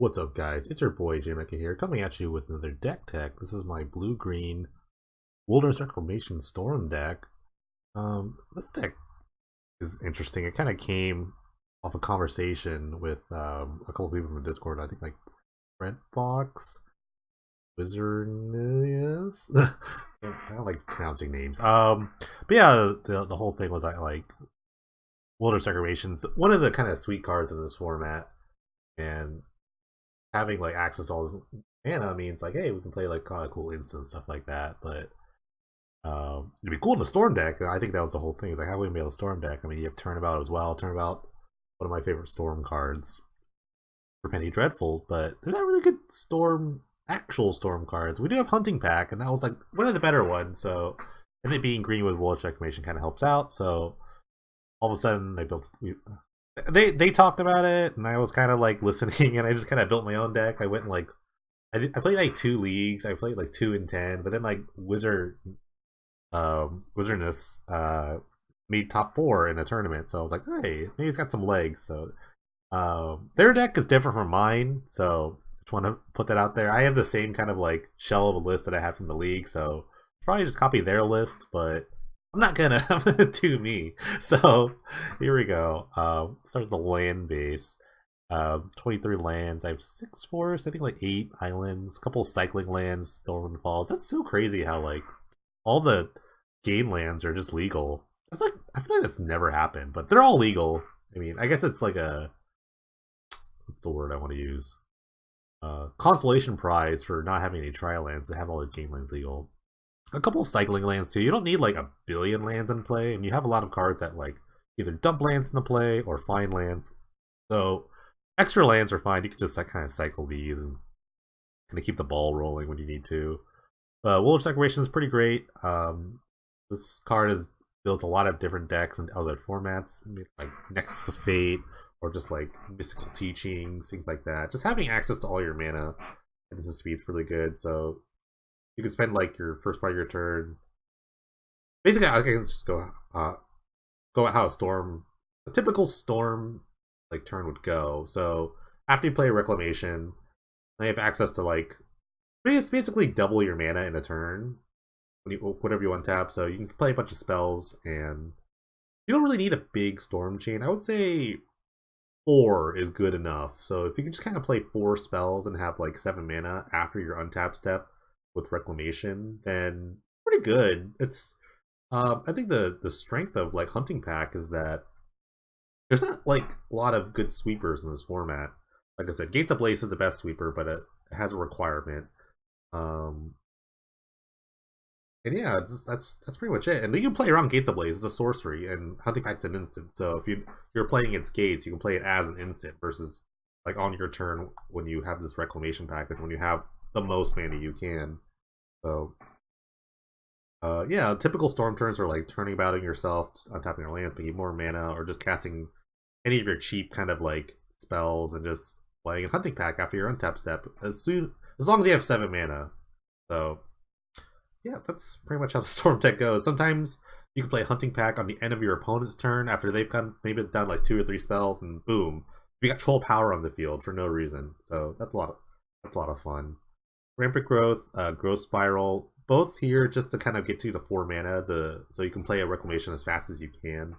What's up, guys? It's your boy Jamaica here, coming at you with another deck tech. This is my blue-green Wilderness Reclamation Storm deck. This deck is interesting. It kind of came off a conversation with a couple people from Discord. I think like Redbox, Wizardnius. I don't like pronouncing names. But yeah, the whole thing was I like Wilderness Reclamation's one of the kind of sweet cards in this format, and having like access to all this mana means like, hey, we can play like kind of cool instant and stuff like that. But it'd be cool in a storm deck. I think that was the whole thing. Like, how we made a storm deck. I mean, you have Turnabout as well. Turnabout, one of my favorite storm cards for Penny Dreadful, but they're not really good actual storm cards. We do have Hunting Pack, and that was like one of the better ones. So, and it being green with Wilderness Reclamation kind of helps out. So all of a sudden, they talked about it, and I was kind of like listening, and I just kind of built my own deck. I went and like I played like 2 leagues. I played like 2 and 10, but then like Wizardness made top 4 in a tournament, so I was like, hey, maybe it's got some legs. So their deck is different from mine, so I just want to put that out there. I have the same kind of like shell of a list that I had from the league, so probably just copy their list, but I'm not gonna. I'm gonna do me. So here we go. Start with the land base. 23 lands. I have 6 forests. I think like 8 islands. A couple cycling lands. Thorn Falls. That's so crazy how like all the game lands are just legal. That's like I feel like that's never happened, but they're all legal. I mean, I guess it's like a what's the word I want to use? Consolation prize for not having any trial lands to have all these game lands legal. A couple cycling lands too. You don't need like a billion lands in play, and you have a lot of cards that like either dump lands into play or find lands. So extra lands are fine. You can just like kind of cycle these and kind of keep the ball rolling when you need to. Wilderness Reclamation is pretty great. This card has built a lot of different decks and other formats, like Nexus of Fate or just like Mystical Teachings, things like that. Just having access to all your mana and instant speed is really good. So you can spend like your first part of your turn. Basically, I can just go at how a typical storm like turn would go. So after you play Reclamation, you have access to like basically double your mana in a turn whenever you untap. So you can play a bunch of spells, and you don't really need a big storm chain. I would say 4 is good enough. So if you can just kind of play 4 spells and have like 7 mana after your untap step with Reclamation, then pretty good. It's I think the strength of like Hunting Pack is that there's not like a lot of good sweepers in this format. Like I said, Gates of Blaze is the best sweeper, but it has a requirement. Um, and yeah, that's pretty much it. And you can play around Gates of Blaze. It's a sorcery, and Hunting Pack's an instant. So if you're playing against Gates, you can play it as an instant versus like on your turn when you have this Reclamation package, when you have the most mana you can. So yeah, typical storm turns are like turning about on yourself, untapping your lands, making more mana, or just casting any of your cheap kind of like spells and just playing a Hunting Pack after your untap step as long as you have 7 mana. So yeah, that's pretty much how the storm deck goes. Sometimes you can play Hunting Pack on the end of your opponent's turn after they've maybe done like 2 or 3 spells, and boom, you got Troll Power on the field for no reason. So that's a lot of fun. Rampant Growth, Growth Spiral, both here just to kind of get to the 4 mana, so you can play a Reclamation as fast as you can.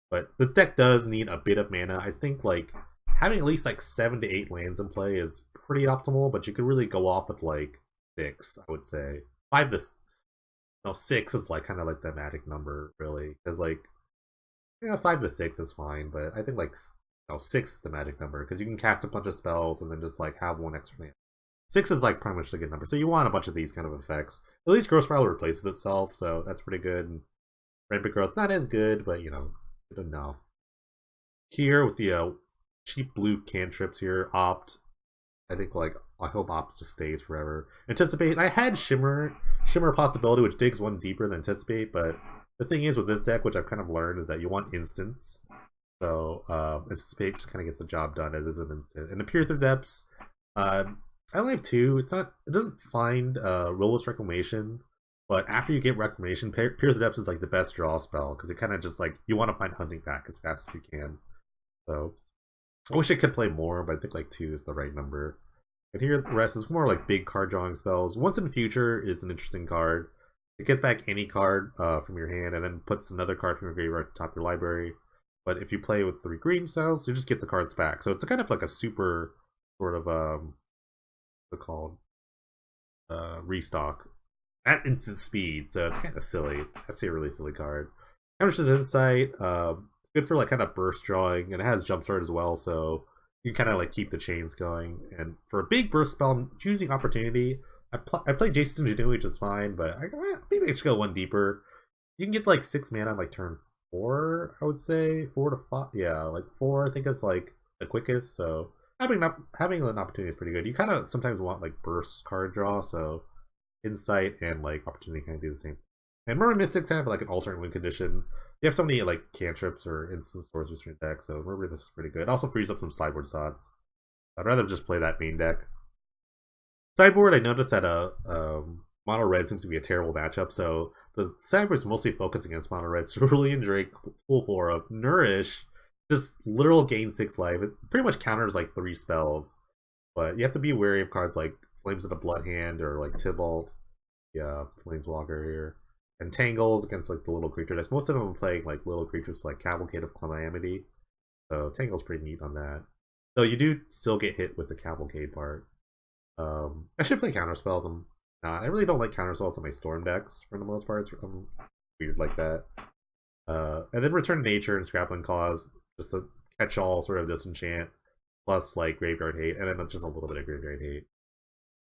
But this deck does need a bit of mana. I think like having at least like 7 to 8 lands in play is pretty optimal, but you could really go off with like 6, I would say. 6 is like kind of like the magic number, really, because like 5 to 6 is fine, but I think like 6 is the magic number because you can cast a bunch of spells and then just like have 1 extra land. 6 is like pretty much the good number, so you want a bunch of these kind of effects. At least Growth Spiral replaces itself, so that's pretty good. And Rampant Growth, not as good, but good enough. Here with the cheap blue cantrips here, Opt. I think like I hope Opt just stays forever. Anticipate. I had Shimmer Possibility, which digs 1 deeper than Anticipate, but the thing is with this deck, which I've kind of learned, is that you want instants. So Anticipate just kind of gets the job done as an instant. And the Peer Through Depths, I only have 2. It doesn't find Wilderness Reclamation, but after you get Reclamation, Peer Through Depths is like the best draw spell because it kind of just like you want to find Hunting Pack as fast as you can. So I wish I could play more, but I think like 2 is the right number. And here the rest is more like big card drawing spells. Once in Future is an interesting card. It gets back any card from your hand and then puts another card from your graveyard at the top of your library. But if you play with 3 green spells, you just get the cards back. So it's kind of like a super sort of what's it called? Restock at instant speed. So it's kind of silly. It's actually a really silly card. Counters Insight. It's good for like kind of burst drawing, and it has Jumpstart as well. So you can kind of like keep the chains going. And for a big burst spell, I'm choosing Opportunity. I played Jason's Ingenuity, which is fine, but maybe I should go one deeper. You can get like 6 mana on like turn 4, I would say 4 to 5. Yeah, like 4. I think is like the quickest. So having an opportunity is pretty good. You kind of sometimes want like burst card draw, so Insight and like Opportunity kind of do the same. And Murmur Mystics have like an alternate win condition. You have so many like cantrips or instant sorcerers in your deck, so Murmur Mystics is pretty good. It also frees up some sideboard slots. I'd rather just play that main deck. Sideboard, I noticed that mono red seems to be a terrible matchup, so the sideboard is mostly focused against mono red. Cerulean Drake, full 4 of Nourish, just literal gain 6 life. It pretty much counters like 3 spells, but you have to be wary of cards like Flames of the Blood Hand or like Tybalt, yeah, Planeswalker here, and Tangles against like the little creature decks. Most of them are playing like little creatures like Cavalcade of Calamity, so Tangle's pretty neat on that. Though you do still get hit with the Cavalcade part. I should play counter spells. I'm not. I really don't like counter spells on my storm decks for the most part. I'm weird like that. And then Return to Nature and Scrappling Claws, just a catch-all sort of disenchant, plus like Graveyard Hate, and then just a little bit of Graveyard Hate.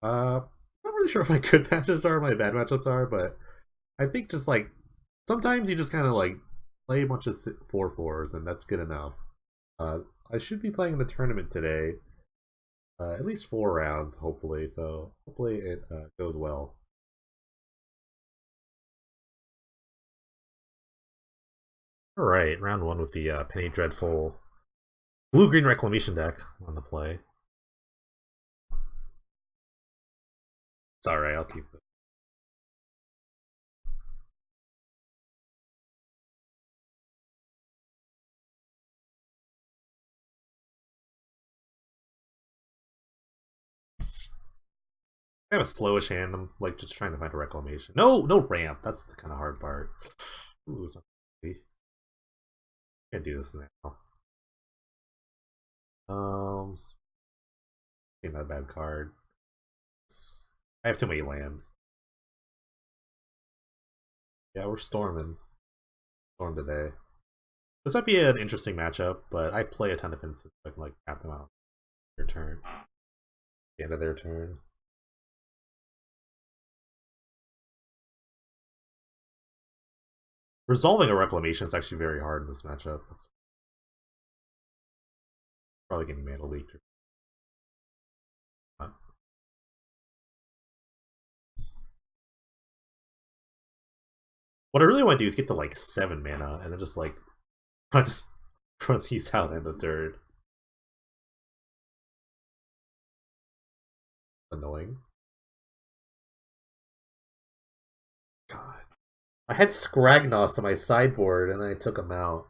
Not really sure what my good matchups are, my bad matchups are, but I think just like sometimes you just kind of like play a bunch of 4/4s, and that's good enough. I should be playing the tournament today. At least 4 rounds, hopefully. So hopefully it goes well. All right, round 1 with the Penny Dreadful blue-green Reclamation deck on the play. It's all right. I'll keep it. I have a slowish hand. I'm like just trying to find a Reclamation. No ramp. That's the kind of hard part. Ooh, can't do this now. Not a bad card. I have too many lands. Yeah, we're storming. Storm today. This might be an interesting matchup, but I play a ton of instants. So I can like tap them out. Their turn. The end of their turn. Resolving a Reclamation is actually very hard in this matchup. It's probably getting mana leaked. What I really want to do is get to like 7 mana and then just like run, run these out in the turn. Annoying. God. I had Scragnos on my sideboard and I took him out.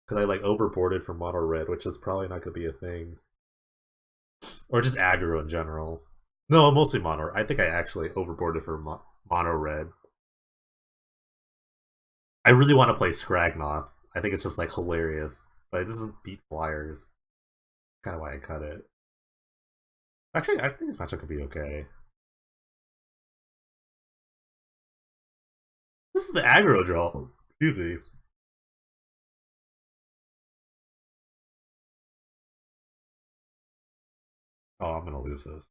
Because I like overboarded for mono red, which is probably not going to be a thing. Or just aggro in general. No, mostly mono. I think I actually overboarded for mono red. I really want to play Scragnoth. I think it's just like hilarious. But it doesn't beat Flyers. Kind of why I cut it. Actually, I think this matchup could be okay. This is the aggro draw. Excuse me. Oh, I'm gonna lose this.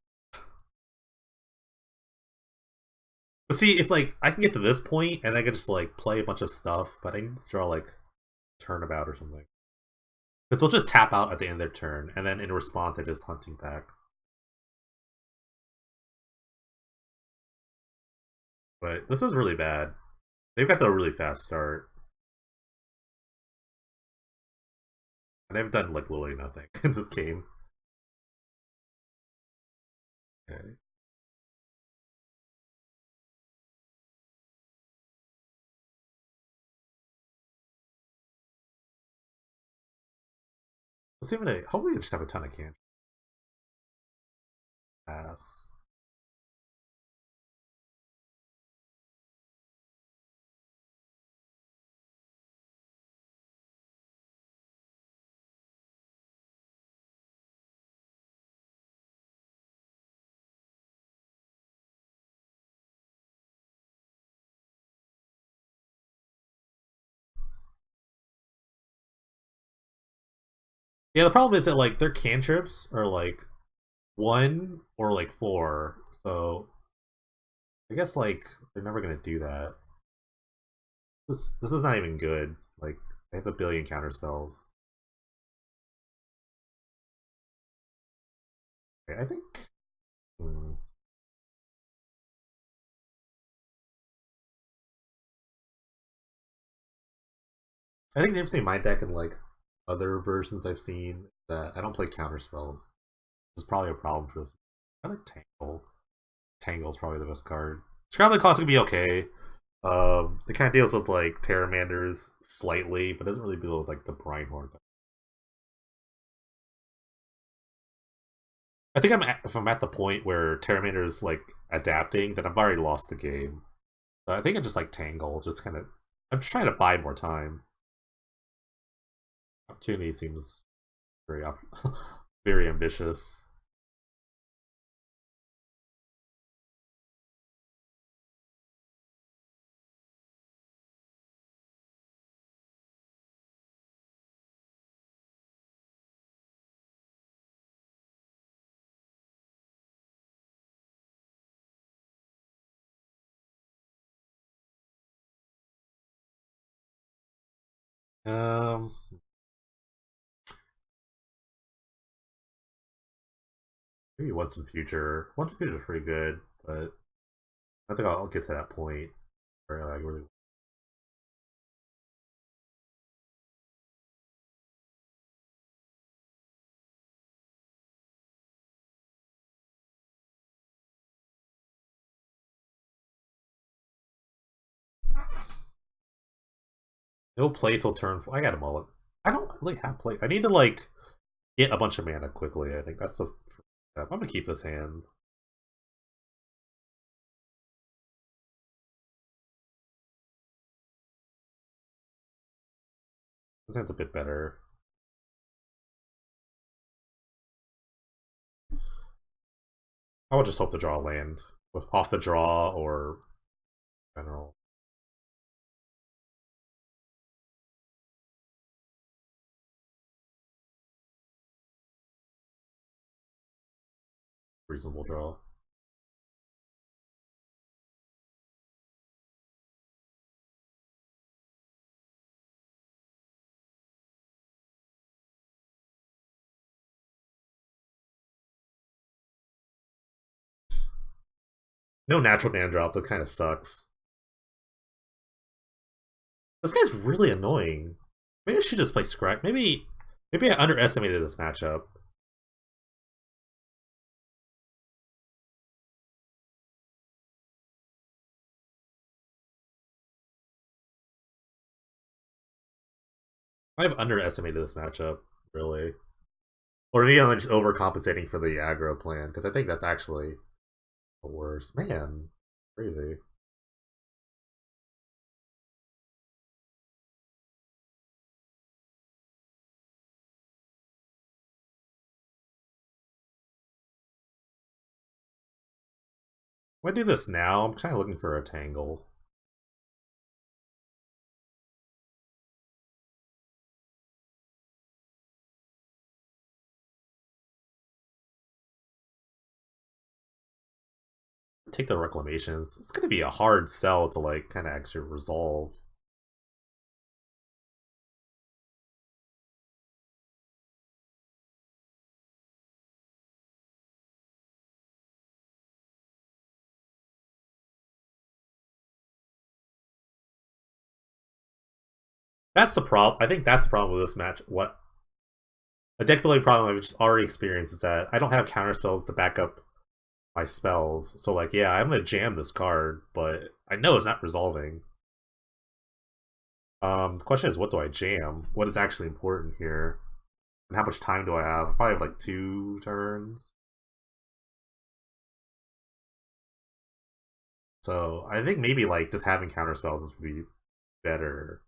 But see, if like I can get to this point and I can just like play a bunch of stuff, but I need to draw like turnabout or something. Because they'll just tap out at the end of their turn, and then in response I just hunting back. But this is really bad. They've got the really fast start. And they've done like literally nothing in this game. Okay. Let's see if hopefully they just have a ton of can. Pass. Yeah, the problem is that like their cantrips are like 1 or like 4, so I guess like they're never gonna do that. This is not even good. Like they have a billion counter spells. Okay, I think. Hmm, I think they've seen my deck in like other versions I've seen that I don't play counter spells. This is probably a problem for this. I like Tangle. Tangle's probably the best card. Scrambling Claws can be okay. It kind of deals with like Terramanders slightly, but doesn't really deal with like the Brine-Horn. I think if I'm at the point where Terramander's like adapting, then I've already lost the game. So I think I just like Tangle, just kind of. I'm just trying to buy more time. Opportunity seems very very ambitious. Um, maybe Once in Future. Once in Future is pretty good, but I think I'll get to that point where I really. No play till turn 4. I got a mullet. I don't really have play. I need to like get a bunch of mana quickly. I think that's the. I'm gonna keep this hand. This hand's a bit better. I would just hope to draw a land with off the draw or general reasonable draw. No natural man drop. That kind of sucks. This guy's really annoying. Maybe I should just play Scrap. Maybe I underestimated this matchup. I've underestimated this matchup, really. Or maybe I'm just overcompensating for the aggro plan, because I think that's actually the worst. Man, crazy. If I do this now, I'm kind of looking for a tangle. Take the reclamations. It's gonna be a hard sell to like kind of actually resolve. That's the problem. I think that's the problem with this match. What a deck building problem I've just already experienced is that I don't have counter spells to back up my spells. So like, yeah, I'm gonna jam this card, but I know it's not resolving. The question is, what do I jam? What is actually important here? And how much time do I have? Probably have like 2 turns. So I think maybe like just having counter spells is would be better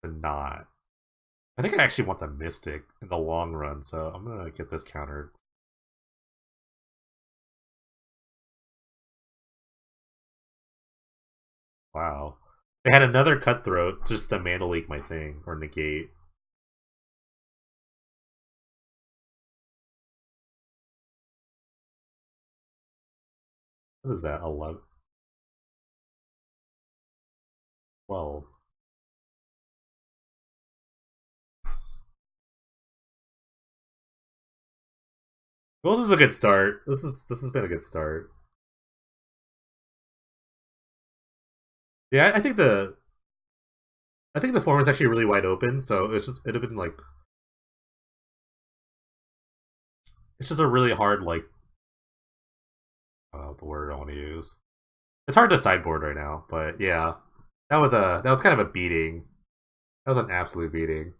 than not. I think I actually want the Mystic in the long run, so I'm gonna get this countered. Wow. They had another Cutthroat just to mana leak my thing, or negate. What is that? 11? 12. Well, this is a good start. This has been a good start. Yeah, I think the format's actually really wide open, so it'd have been like it's just a really hard like I don't know what the word I want to use. It's hard to sideboard right now, but yeah. That was kind of a beating. That was an absolute beating.